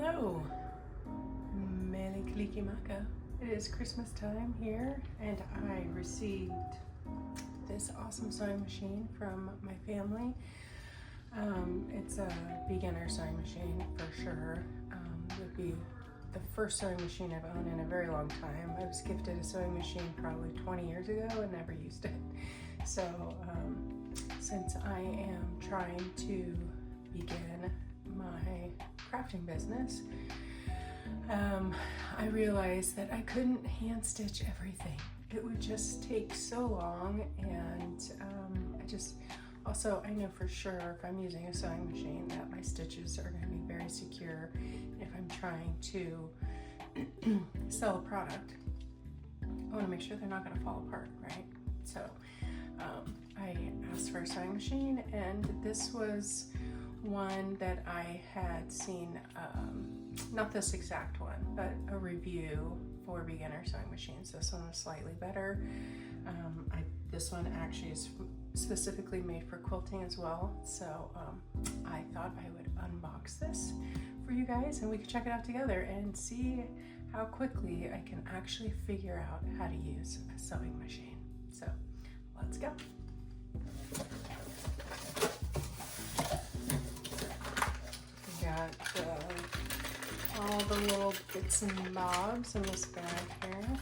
Hello, Mele Kalikimaka. It is Christmas time here, and I received this awesome sewing machine from my family. It's a beginner sewing machine for sure. It would be the first sewing machine I've owned in a very long time. I was gifted a sewing machine probably 20 years ago and never used it. So since I am trying to begin my crafting business, I realized that I couldn't hand stitch everything. It would just take so long, and I know for sure if I'm using a sewing machine that my stitches are going to be very secure if I'm trying to sell a product. I want to make sure they're not going to fall apart, right? So I asked for a sewing machine, and this was one that I had seen, not this exact one, but a review for beginner sewing machines. This one was slightly better. This one actually is specifically made for quilting as well. So I thought I would unbox this for you guys and we could check it out together and see how quickly I can actually figure out how to use a sewing machine. So let's go. Got all the little bits and bobs in this bag here.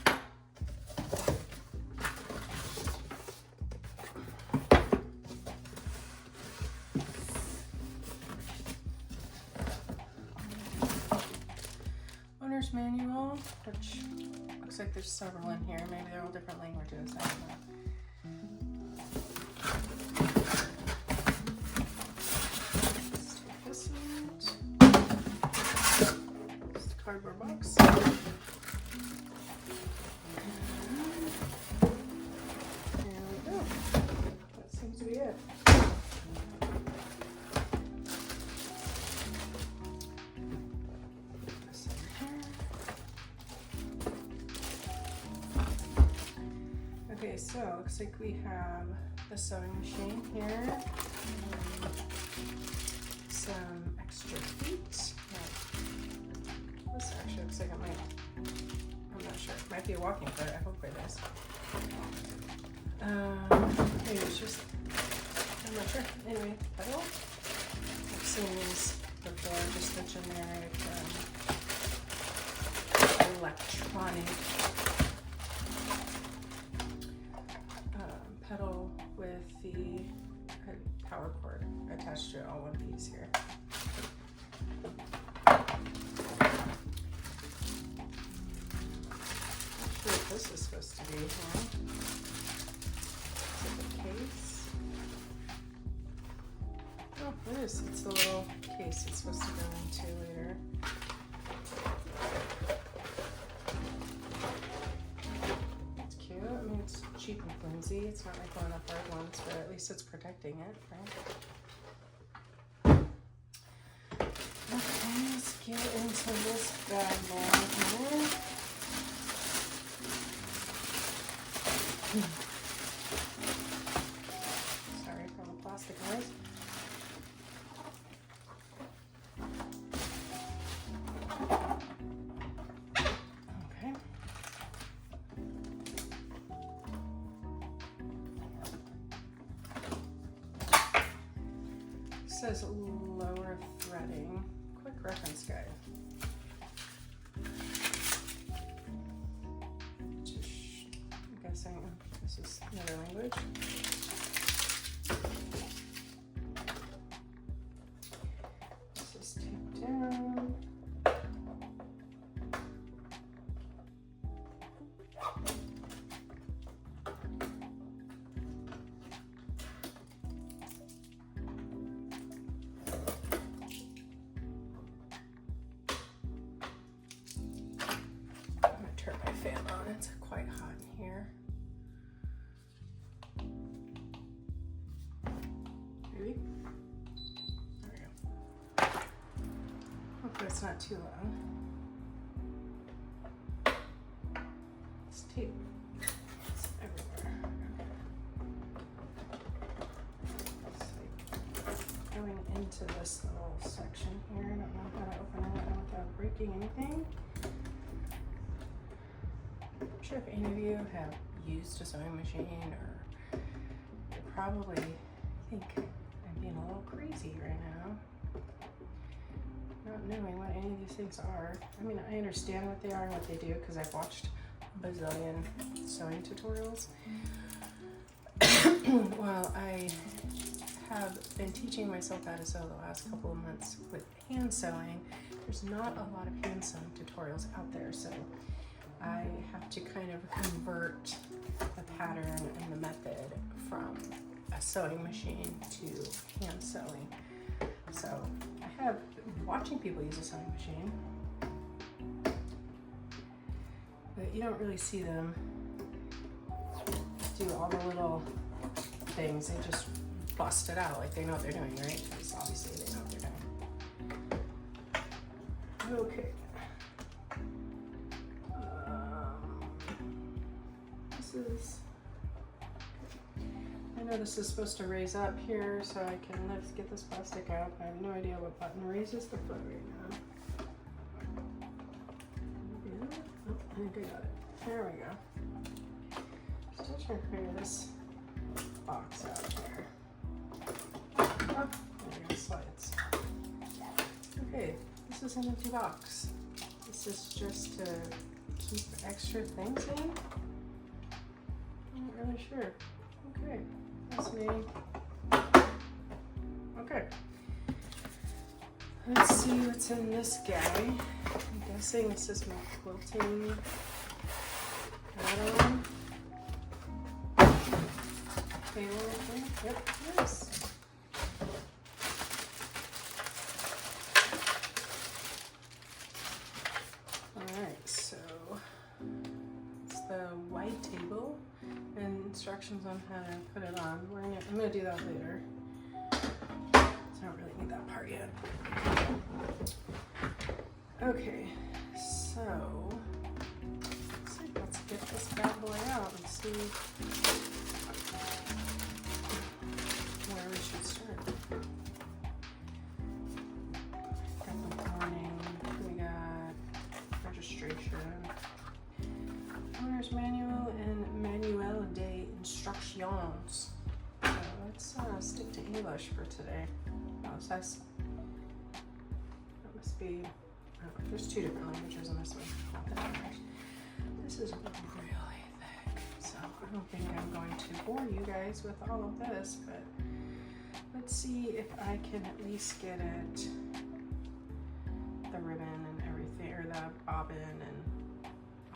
Owner's manual, which looks like there's several in here. Maybe they're all different languages. I don't know. Cardboard box. There we go. That seems to be it. Okay, so looks like we have the sewing machine here. Some extra feet. This actually looks like it might, I'm not sure, it might be a walking foot. I hope it is. Maybe it's just, I'm not sure. Anyway, pedal. I've seen these before, just stitch in there, electronic pedal with the power cord attached to it, all one piece here. This is supposed to be, huh? Is it the case? Oh, it is. It's the little case it's supposed to go into later. It's cute. I mean, it's cheap and flimsy. It's not like one of the hard ones, but at least it's protecting it, right? Okay, let's get into this bad boy here. Sorry for the plastic noise. Okay. It says lower threading. Quick reference guide. This is another language. This is taped down. I'm gonna turn my fan on. It's quite hot in here. There we go. Hopefully it's not too long. This tape is everywhere. It's like going into this little section here. I don't know how to open it. I don't know what breaking anything. I'm sure if any of you have used a sewing machine, or you probably think I'm being a little crazy right now, not knowing what any of these things are. I mean, I understand what they are and what they do because I've watched a bazillion sewing tutorials. Well, I have been teaching myself how to sew the last couple of months with hand sewing. There's not a lot of hand sewing tutorials out there, so I have to kind of convert the pattern and the method from a sewing machine to hand sewing. So I have been watching people use a sewing machine, but you don't really see them do all the little things. They just bust it out like they know what they're doing, right? Because obviously they know what they're doing. Okay. This is, I know this is supposed to raise up here so I can get this plastic out. I have no idea what button raises the foot right now. Oh, I think I got it. There we go. Still trying to figure this box out here. Oh, there we go, slides. Okay, this is an empty box. This is just to keep extra things in. I'm not really sure. Okay, that's me. Okay. Let's see what's in this guy. I'm guessing this is my quilting pattern. Table, I think. Yep, yes. Alright, so it's the white table and instructions on how to put it on. I'm going to do that later. So I don't really need that part yet. Okay, so let's get this bad boy out and see where we should start. Got the warning, we got registration, owner's manual, and manual de instructions. So let's stick to English for today. Oh, so that must be, there's two different languages in this one. Not that English. This is really thick, so I don't think I'm going to bore you guys with all of this, but let's see if I can at least get it, the ribbon and everything, or the bobbin and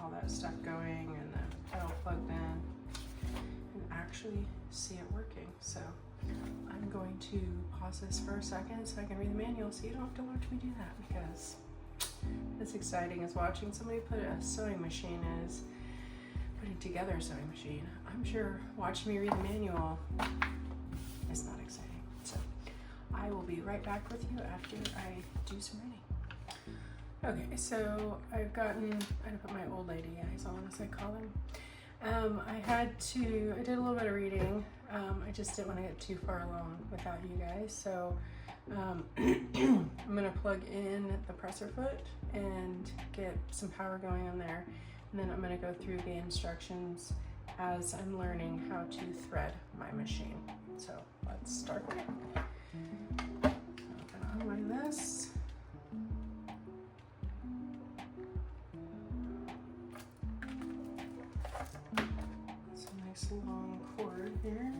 all that stuff going, and the pedal plugged in, and actually see it working. So I'm going to pause this for a second so I can read the manual so you don't have to watch me do that, because as exciting as watching somebody put a sewing machine is, putting together a sewing machine, I'm sure watching me read the manual is not exciting. So I will be right back with you after I do some reading. Okay, so I put my old lady eyes on, as I call them. I did a little bit of reading. I just didn't want to get too far along without you guys, so I'm gonna plug in the presser foot and get some power going on there, and then I'm gonna go through the instructions as I'm learning how to thread my machine. So let's start there. I'm gonna unwind this. It's a nice long cord here.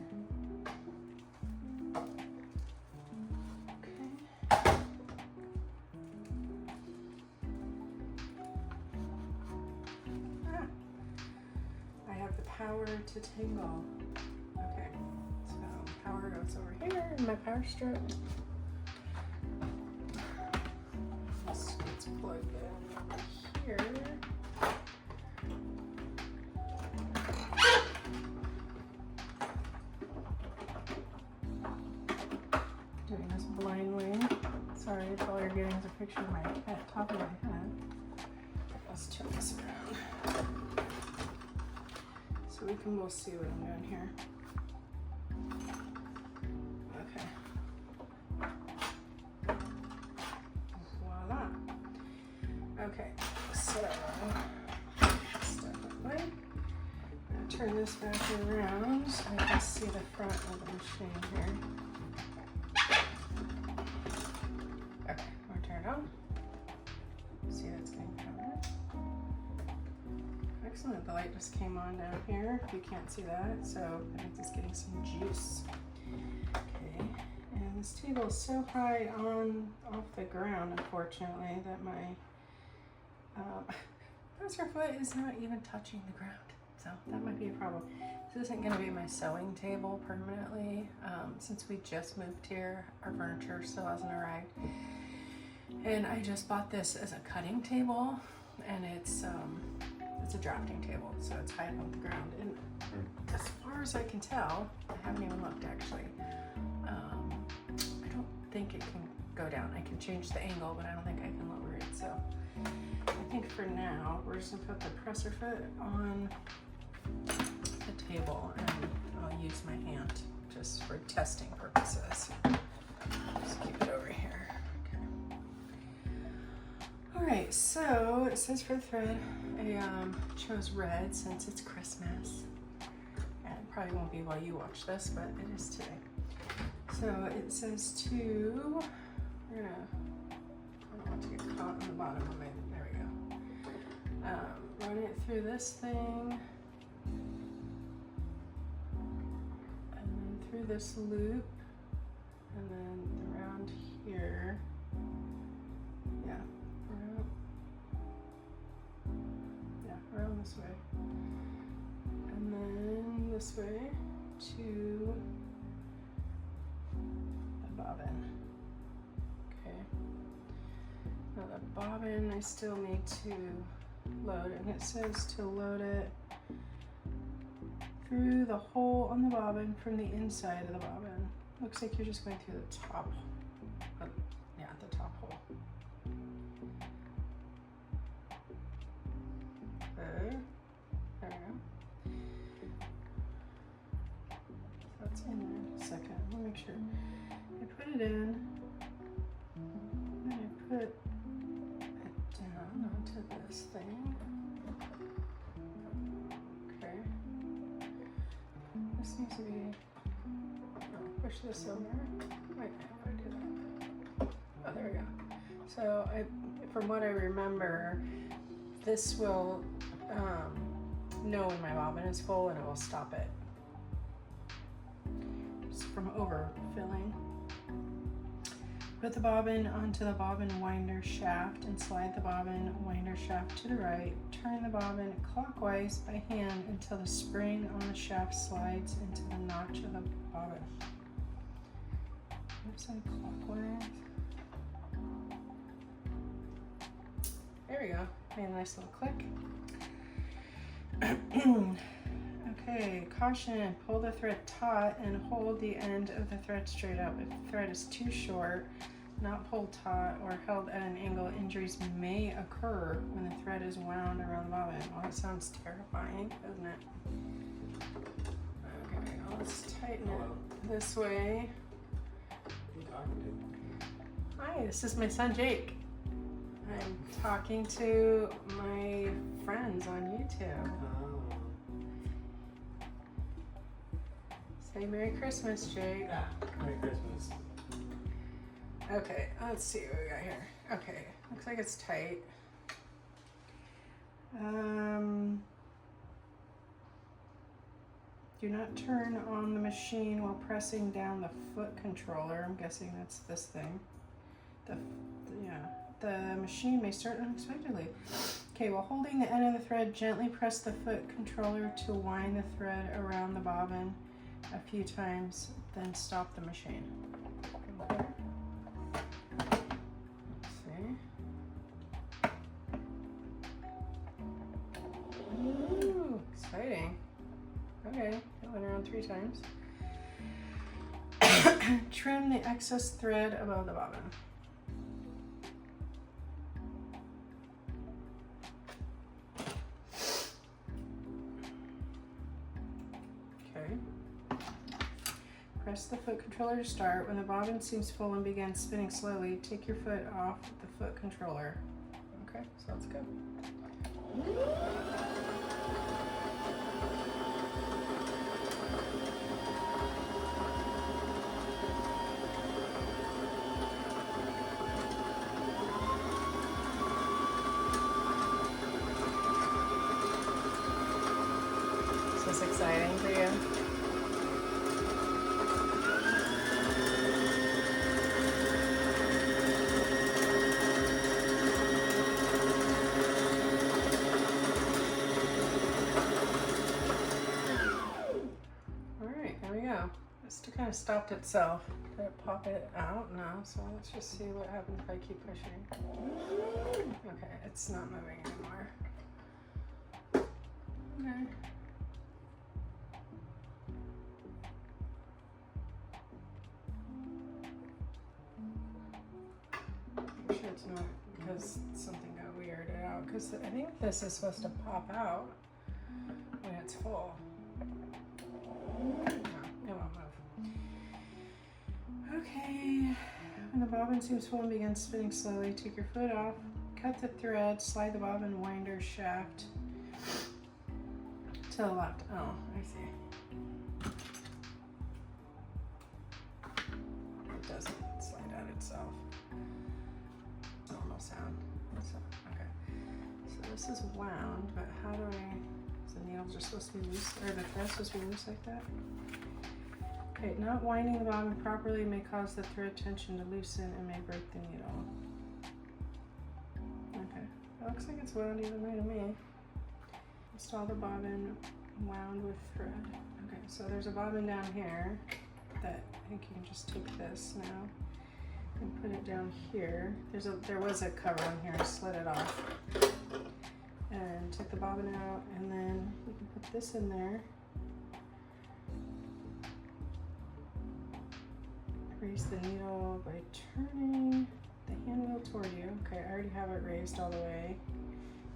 Power to tingle. Okay, so power goes over here in my power strip. This gets plugged in over here. Doing this blindly. Sorry if all you're getting is a picture of my head, top of my head. Let's turn this around. So we'll see what I'm doing here. Okay. Voila. Okay, so step away. Turn this back around so I can see the front of the machine here. Okay, I'm gonna turn it on. See that's getting covered. Excellent, the light just came on down here, if you can't see that, so I think it's getting some juice. Okay, and this table is so high off the ground, unfortunately, that my presser foot is not even touching the ground. So that might be a problem. This isn't going to be my sewing table permanently. Since we just moved here, our furniture still hasn't arrived. And I just bought this as a cutting table, and it's a drafting table, so it's high above the ground. And as far as I can tell, I haven't even looked actually. I don't think it can go down. I can change the angle, but I don't think I can lower it. So I think for now, we're just gonna put the presser foot on the table, and I'll use my hand just for testing purposes. Just keep it over here. Okay. All right, so it says for the thread, I chose red since it's Christmas. And it probably won't be while you watch this, but it is today. So it says to, we're gonna, I don't want to get caught on the bottom of my, there we go. Run it through this thing, and then through this loop, and then around here. Yeah, around this way, and then this way to the bobbin. Okay. Now the bobbin, I still need to load, and it says to load it through the hole on the bobbin from the inside of the bobbin. Looks like you're just going through the top, the top hole. Okay, there we go. So that's in there. A second, let me make sure. I put it in, then I put it down onto this thing. Okay. This needs to be, push this over. Wait, how do I do that? Oh, there we go. So from what I remember, this will know when my bobbin is full, and it will stop it. Just from overfilling. Put the bobbin onto the bobbin winder shaft and slide the bobbin winder shaft to the right. Turn the bobbin clockwise by hand until the spring on the shaft slides into the notch of the bobbin. Looks like clockwise. There we go. Made a nice little click. Okay, caution, pull the thread taut and hold the end of the thread straight up. If the thread is too short, not pulled taut or held at an angle, injuries may occur when the thread is wound around the bobbin. Well, that sounds terrifying, doesn't it? Okay, let's tighten it this way. Hi, this is my son Jake. I'm talking to my friends on YouTube. Say Merry Christmas, Jake. Yeah, Merry Christmas. Okay, let's see what we got here. Okay, looks like it's tight. Do not turn on the machine while pressing down the foot controller. I'm guessing that's this thing. The machine may start unexpectedly. Okay, while holding the end of the thread, gently press the foot controller to wind the thread around the bobbin a few times, then stop the machine. Okay. Let's see. Ooh, exciting. Okay, that went around 3 times. Trim the excess thread above the bobbin. Press the foot controller to start. When the bobbin seems full and begins spinning slowly, take your foot off the foot controller. Okay, so let's go. Is this exciting for you? Just to kind of stopped itself. Did it pop it out? No. So let's just see what happens if I keep pushing. Okay, it's not moving anymore. Okay. I'm sure it's not because something got weirded out. Because I think this is supposed to pop out when it's full. No, it won't move. Okay, when the bobbin seems full and begins spinning slowly, take your foot off, cut the thread, slide the bobbin winder shaft to the left. Oh, I see. It doesn't slide out itself. Normal sound. So, okay. So this is wound, but how do I, the needles are supposed to be loose, or the thread's supposed to be loose like that? Okay, not winding the bobbin properly may cause the thread tension to loosen and may break the needle. Okay, that looks like it's wound even way to me. Install the bobbin wound with thread. Okay, so there's a bobbin down here that I think you can just take this now and put it down here. There was a cover on here, I slid it off. And took the bobbin out, and then you can put this in there. Raise the needle by turning the hand wheel toward you. Okay, I already have it raised all the way.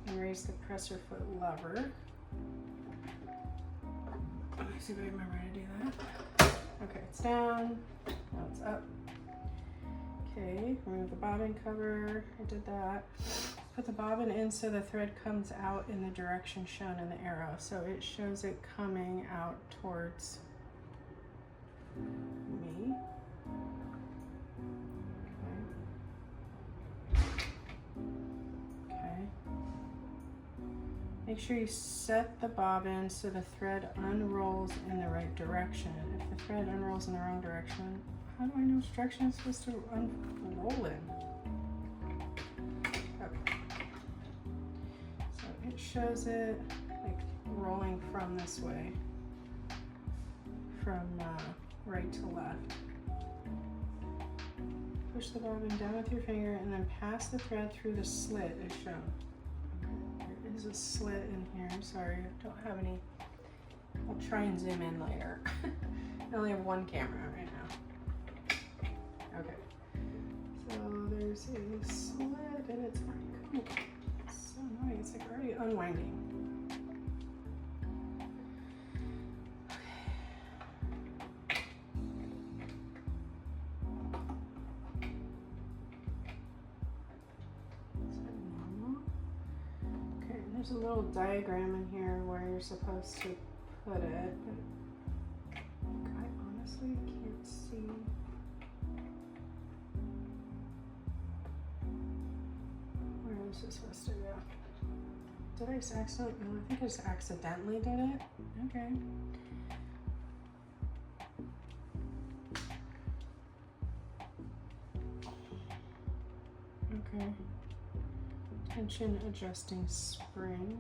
And raise the presser foot lever. Let me see if I remember how to do that. Okay, it's down. Now it's up. Okay, remove the bobbin cover. I did that. Put the bobbin in so the thread comes out in the direction shown in the arrow. So it shows it coming out towards me. Okay. Make sure you set the bobbin so the thread unrolls in the right direction. If the thread unrolls in the wrong direction, how do I know which direction it's supposed to unroll in? Okay. So it shows it like rolling from this way, from right to left. Push the bobbin down with your finger and then pass the thread through the slit as shown. Okay. There is a slit in here. I'm sorry, I don't have any. I'll try and zoom in later. I only have one camera right now. Okay. So there's a slit and it's already cool. It's so annoying. It's like already unwinding. There's a little diagram in here where you're supposed to put it, but I honestly can't see. Where is this supposed to go? Did I just accidentally? No, I think I just accidentally did it. Okay. Okay. Tension adjusting spring.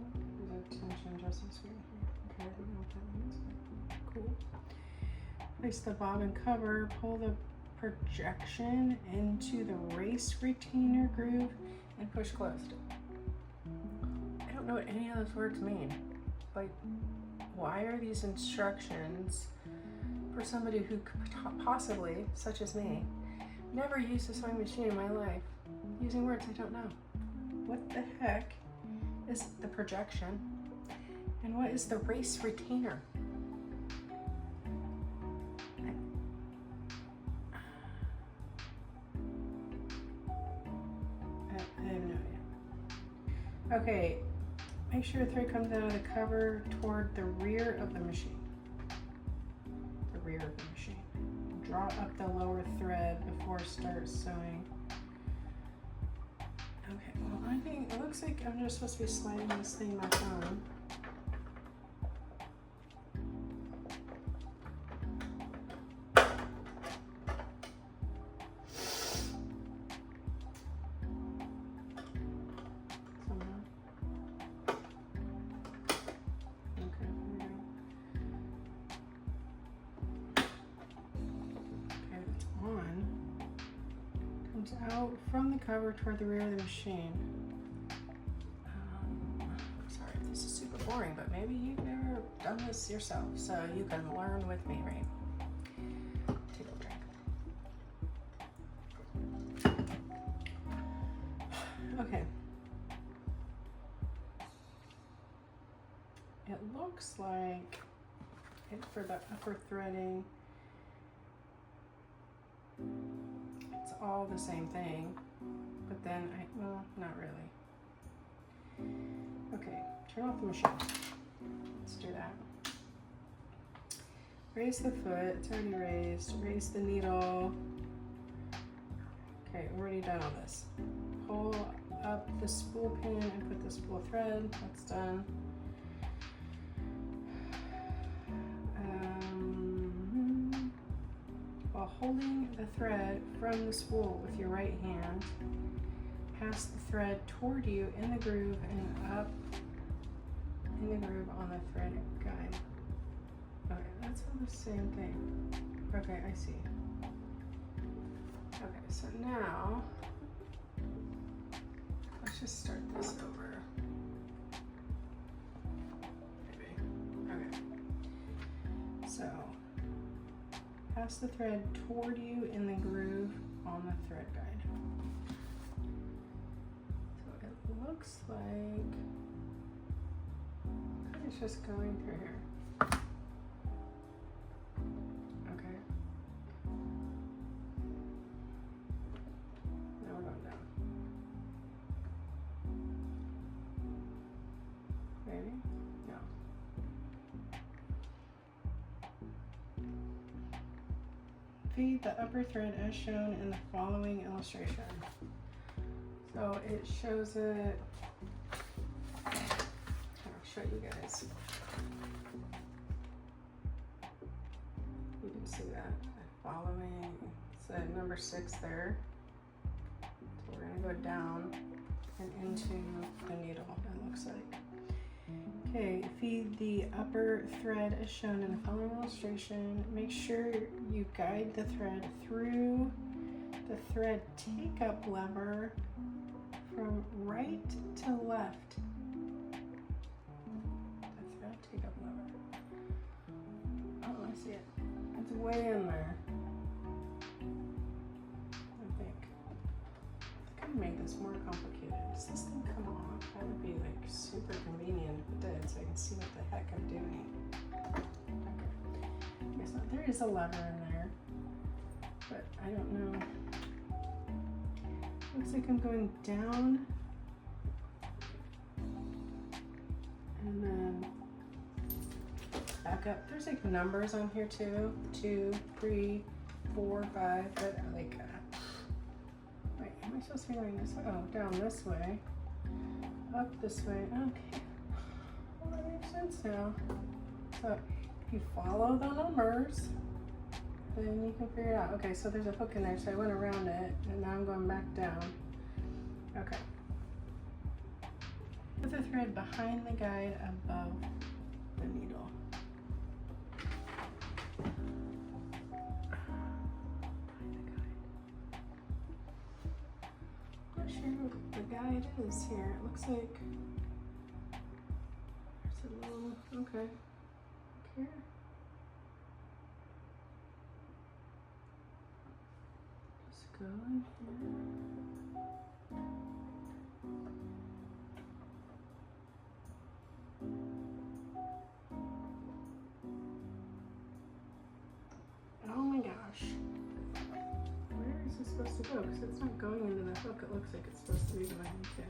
There's a tension adjusting spring here. Okay, I don't know what that means. Cool. Place the bobbin cover, pull the projection into the race retainer groove, and push closed. I don't know what any of those words mean. Like, why are these instructions for somebody who could possibly, such as me, never used a sewing machine in my life, using words I don't know? What the heck is the projection? And what is the race retainer? I have no idea. Okay, make sure the thread comes out of the cover toward the rear of the machine. The rear of the machine. Draw up the lower thread before start sewing. Okay, well I think it looks like I'm just supposed to be sliding this thing back on. Out from the cover toward the rear of the machine. Sorry if this is super boring, but maybe you've never done this yourself, so you can learn with me, right? Take a drink. Okay. It looks like for the upper threading, it's all the same thing, but then well, not really. Okay, turn off the machine. Let's do that. Raise the foot, it's already raised. Raise the needle. Okay, already done all this. Pull up the spool pin and put the spool thread, that's done. While holding the thread from the spool with your right hand, pass the thread toward you in the groove and up in the groove on the thread guide. Okay, that's all the same thing. Okay, I see. Okay, so now let's just start this over. Maybe. Okay. So pass the thread toward you in the groove on the thread guide. So it looks like it's just going through here. Okay. Now we're going down. Maybe? No. Feed the upper thread as shown in the following illustration. So it shows it, I'll show you guys. You can see that following, it's number 6 there. So we're gonna go down and into the needle, it looks like. Okay, feed the upper thread as shown in the following illustration. Make sure you guide the thread through the thread take-up lever from right to left. The thread take-up lever. Oh, I see it. It's way in there. I think I could make this more complicated. Does this thing come off? That would be like super convenient if it did, so I can see what the heck I'm doing. Okay. I guess not. There is a lever in there, but I don't know. Looks like I'm going down and then back up. There's like numbers on here too. 2, 3, 4, 5, but like wait, am I supposed to be going this way? Oh, down this way. Up this way. Okay. Well, that makes sense now. So if you follow the numbers, then you can figure it out. Okay, so there's a hook in there, so I went around it, and now I'm going back down. Okay. Put the thread behind the guide above the needle. I'm not sure what the guide is here. It looks like there's a little, okay, here. Just go in here. Oh my gosh. Where is this supposed to go? Because it's not going into the hook. It looks like it's supposed to be going into.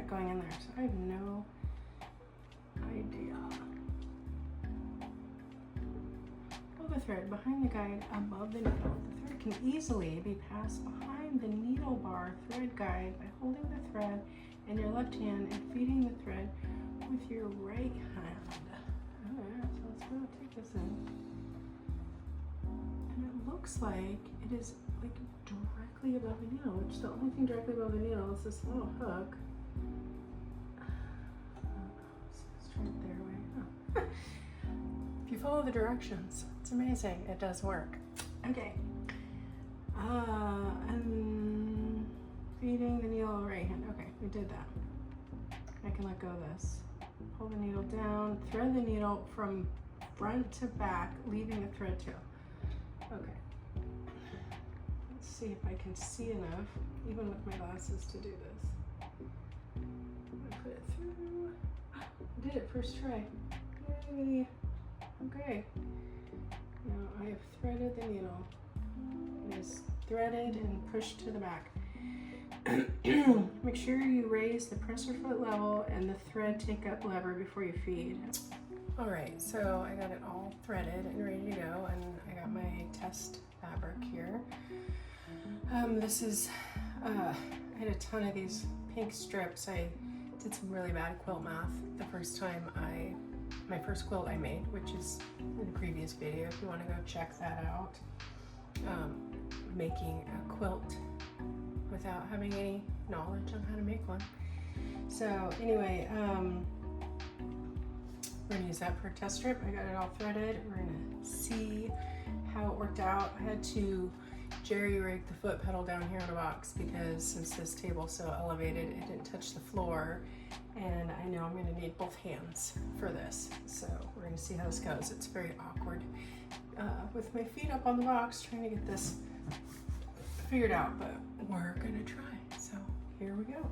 thread going in there, so I have no idea. Pull the thread behind the guide above the needle. The thread can easily be passed behind the needle bar thread guide by holding the thread in your left hand and feeding the thread with your right hand. Alright, so let's go take this in. And it looks like it is like directly above the needle, which the only thing directly above the needle is this little hook. So let's try it their way. Oh. If you follow the directions, it's amazing. It does work. Okay. And feeding the needle right hand. Okay, we did that. I can let go of this. Pull the needle down, thread the needle from front to back, leaving the thread too. Okay. Let's see if I can see enough, even with my glasses, to do this. I put it through. I did it first try. Yay. Okay. Now I have threaded the needle. It is threaded and pushed to the back. Make sure you raise the presser foot level and the thread take up lever before you feed. All right, so I got it all threaded and ready to go, and I got my test fabric here. This is, I had a ton of these pink strips. I did some really bad quilt math the first time my first quilt I made, which is in the previous video if you want to go check that out. Making a quilt without having any knowledge on how to make one. So anyway, we're gonna use that for a test strip. I got it all threaded. We're gonna see how it worked out. I had to jerry-rig the foot pedal down here on a box because since this table's so elevated, it didn't touch the floor. And I know I'm gonna need both hands for this. So we're gonna see how this goes. It's very awkward with my feet up on the box trying to get this figured out, but we're gonna try. So here we go.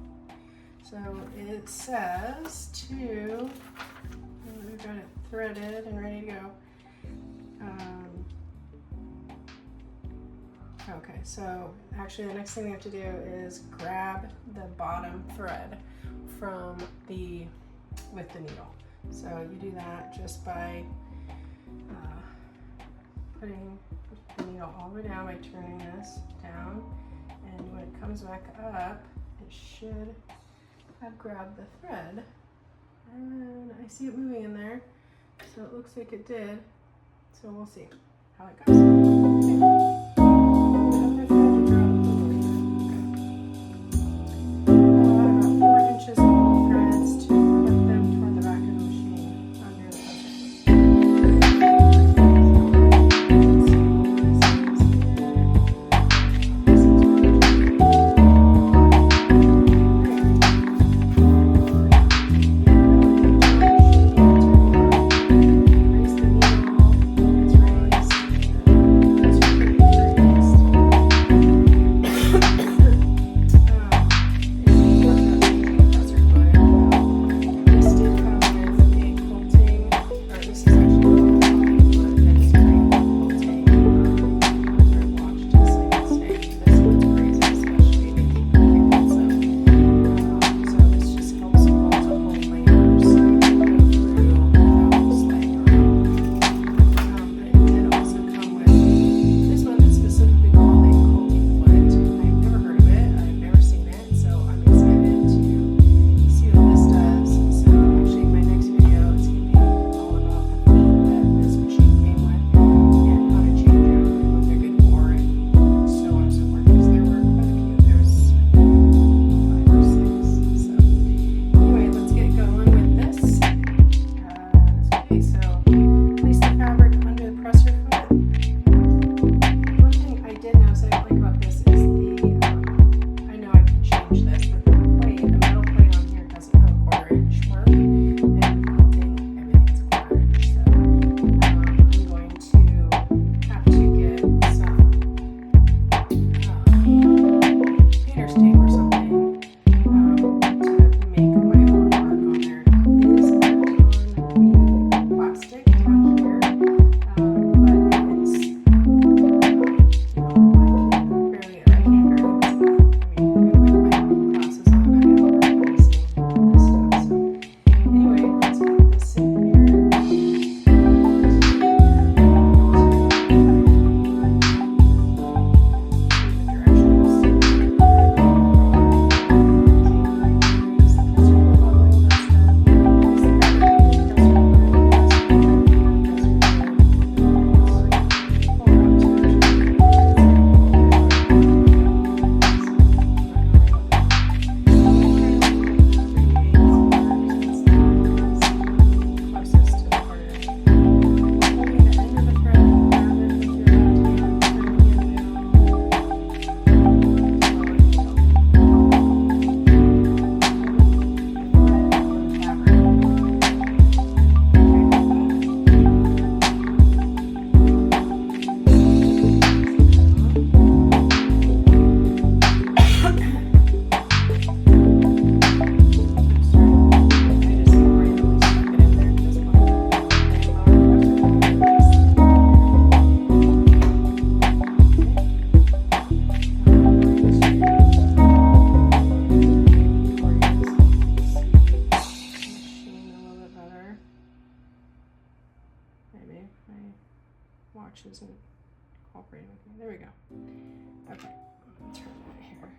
So it says to, we've got it threaded and ready to go. Okay, so actually the next thing we have to do is grab the bottom thread from with the needle. So you do that just by putting the needle all the way down by turning this down, and when it comes back up, it should have grabbed the thread, and I see it moving in there, so it looks like it did. So we'll see how it goes. we go. Okay, I'm gonna turn that here.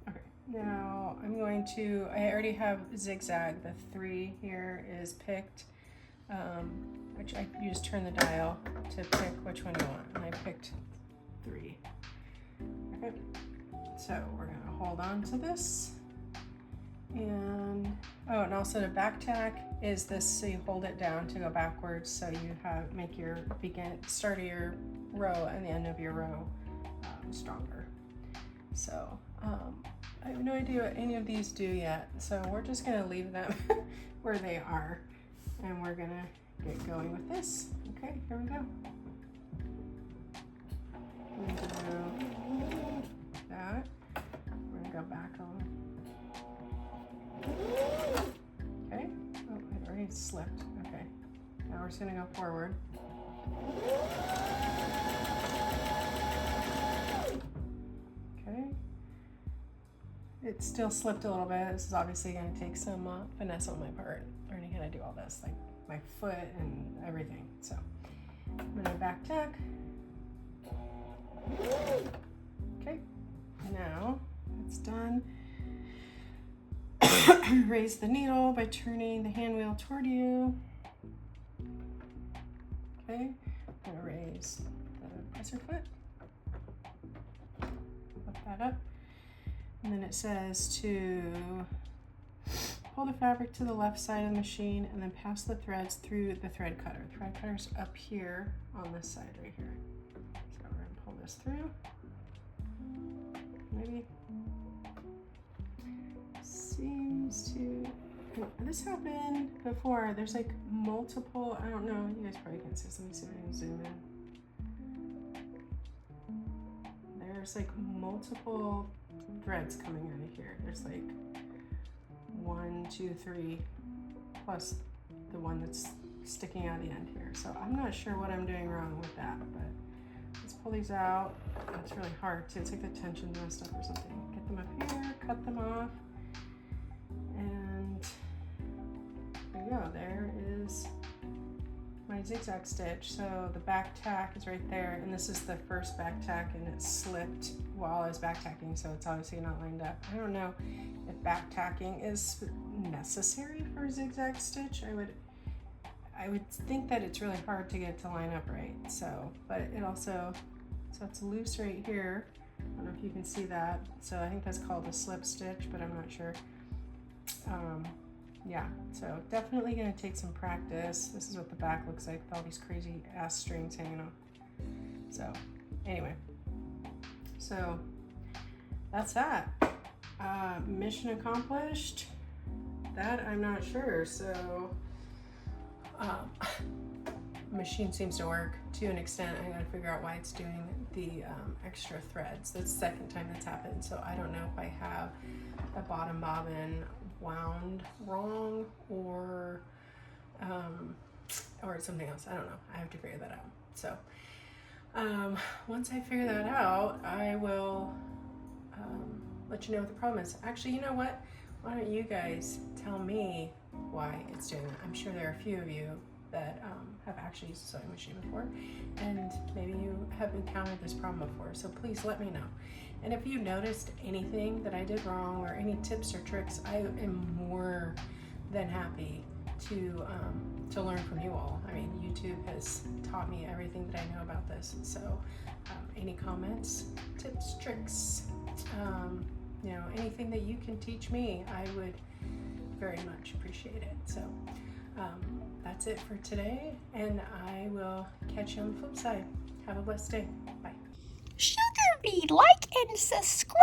Okay, now I'm going to, I already have zigzag. The 3 here is picked, you just turn the dial to pick which one you want, and I picked 3. Okay, so we're gonna hold on to this. And and also the back tack is this, so you hold it down to go backwards, so you make your start of your row and the end of your row stronger. So I have no idea what any of these do yet, so we're just gonna leave them where they are, and we're gonna get going with this. Okay, here we go. We're gonna do that. We're gonna go back on. Okay. Oh, it already slipped. Okay. Now we're just gonna go forward. Okay. It still slipped a little bit. This is obviously gonna take some finesse on my part, learning how to do all this, like my foot and everything. So I'm gonna back tack. Okay. Now it's done. Raise the needle by turning the hand wheel toward you. Okay, I'm gonna raise the presser foot. Lift that up. And then it says to pull the fabric to the left side of the machine and then pass the threads through the thread cutter. The thread cutter's up here on this side right here. So we're gonna pull this through. Maybe. Seems to, this happened before. There's like multiple, I don't know, you guys probably can't see this. Let me see if I can zoom in. There's like multiple threads coming out of here. There's like 1, 2, 3, plus the one that's sticking out the end here. So I'm not sure what I'm doing wrong with that, but let's pull these out. It's really hard too. It's like the tension's messed up or something. Get them up here, cut them off. And there you go, there is my zigzag stitch. So the back tack is right there, and this is the first back tack, and it slipped while I was back tacking, so it's obviously not lined up. I don't know if back tacking is necessary for a zigzag stitch. I would think that it's really hard to get it to line up right. So, but it also, so it's loose right here. I don't know if you can see that. So I think that's called a slip stitch, but I'm not sure. Yeah, so definitely gonna take some practice. This is what the back looks like with all these crazy ass strings hanging off. So anyway, so that's that. Mission accomplished. That I'm not sure. So machine seems to work to an extent. I gotta figure out why it's doing the extra threads. That's the second time that's happened. So I don't know if I have a bottom bobbin wound wrong or something else. I don't know. I have to figure that out. So once I figure that out, I will let you know what the problem is. Actually, you know what? Why don't you guys tell me why it's doing that? I'm sure there are a few of you that have actually used a sewing machine before, and maybe you have encountered this problem before, so please let me know. And if you noticed anything that I did wrong or any tips or tricks, I am more than happy to learn from you all. I mean, YouTube has taught me everything that I know about this, so any comments, tips, tricks, you know, anything that you can teach me, I would very much appreciate it. So that's it for today, and I will catch you on the flip side. Have a blessed day. Bye. Sugar Bee, like and subscribe.